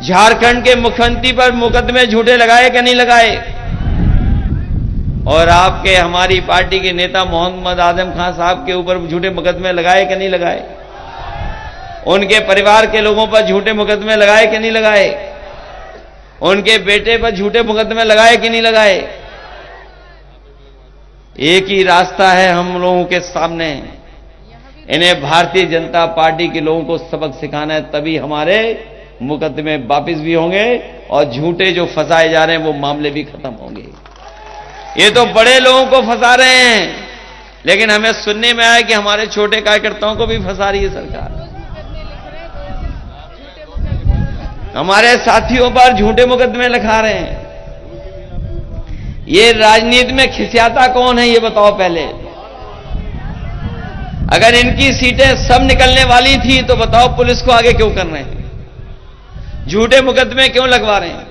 झारखंड के मुख्यमंत्री पर मुकदमे झूठे लगाए कि नहीं लगाए? और आपके हमारी पार्टी के नेता मोहम्मद आजम खान साहब के ऊपर झूठे मुकदमे लगाए कि नहीं लगाए? उनके परिवार के लोगों पर झूठे मुकदमे लगाए कि नहीं लगाए? उनके बेटे पर झूठे मुकदमे लगाए कि नहीं लगाए? एक ही रास्ता है हम लोगों के सामने, इन्हें भारतीय जनता पार्टी के लोगों को सबक सिखाना है, तभी हमारे मुकदमे वापिस भी होंगे और झूठे जो फंसाए जा रहे हैं वो मामले भी खत्म होंगे। ये तो बड़े लोगों को फंसा रहे हैं, लेकिन हमें सुनने में आया कि हमारे छोटे कार्यकर्ताओं को भी फंसा रही है सरकार। हमारे साथियों पर झूठे मुकदमे लिखा रहे हैं। ये राजनीति में खिसियाता कौन है ये बताओ पहले। अगर इनकी सीटें सब निकलने वाली थी तो बताओ पुलिस को आगे क्यों कर रहे हैं, झूठे मुकदमे क्यों लगवा रहे हैं?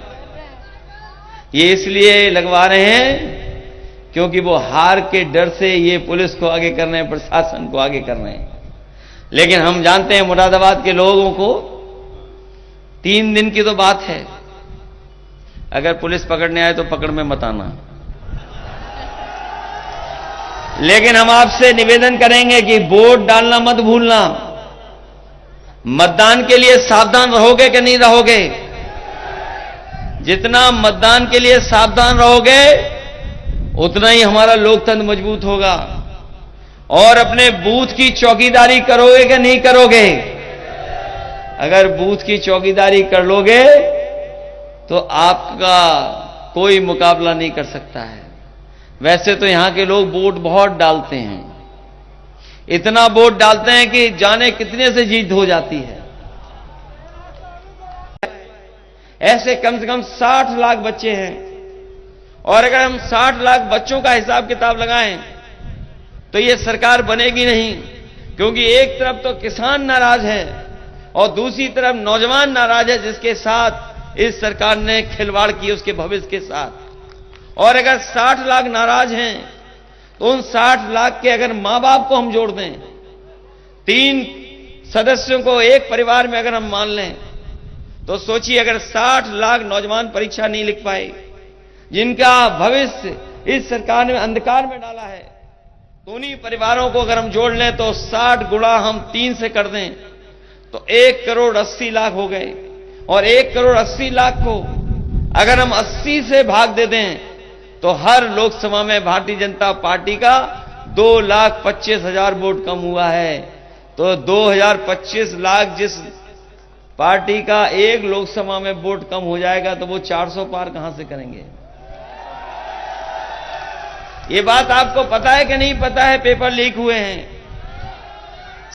ये इसलिए लगवा रहे हैं क्योंकि वो हार के डर से ये पुलिस को आगे कर रहे हैं, प्रशासन को आगे कर रहे हैं। लेकिन हम जानते हैं मुरादाबाद के लोगों को 3 दिन की तो बात है, अगर पुलिस पकड़ने आए तो पकड़ में मत आना। लेकिन हम आपसे निवेदन करेंगे कि वोट डालना मत भूलना। मतदान के लिए सावधान रहोगे कि नहीं रहोगे? जितना मतदान के लिए सावधान रहोगे उतना ही हमारा लोकतंत्र मजबूत होगा। और अपने बूथ की चौकीदारी करोगे कि नहीं करोगे? अगर बूथ की चौकीदारी कर लोगे तो आपका कोई मुकाबला नहीं कर सकता है। वैसे तो यहां के लोग वोट बहुत डालते हैं, इतना वोट डालते हैं कि जाने कितने से जीत हो जाती है। ऐसे कम से कम 60 लाख बच्चे हैं, और अगर हम 60 लाख बच्चों का हिसाब किताब लगाएं तो ये सरकार बनेगी नहीं, क्योंकि एक तरफ तो किसान नाराज है और दूसरी तरफ नौजवान नाराज है, जिसके साथ इस सरकार ने खिलवाड़ की उसके भविष्य के साथ। और अगर 60 लाख नाराज हैं तो उन 60 लाख के अगर मां बाप को हम जोड़ दें, 3 सदस्यों को एक परिवार में अगर हम मान लें, तो सोचिए अगर 60 लाख नौजवान परीक्षा नहीं लिख पाए, जिनका भविष्य इस सरकार ने अंधकार में डाला है, तो उन्हीं परिवारों को अगर हम जोड़ लें तो 60 गुणा हम 3 से कर दें तो 1 करोड़ 80 लाख हो गए। और 1 करोड़ 80 लाख को अगर हम 80 से भाग दे दें तो हर लोकसभा में भारतीय जनता पार्टी का 2,25,000 वोट कम हुआ है। तो 2,025 लाख जिस पार्टी का एक लोकसभा में वोट कम हो जाएगा तो वो 400 पार कहां से करेंगे? ये बात आपको पता है कि नहीं पता है? पेपर लीक हुए हैं।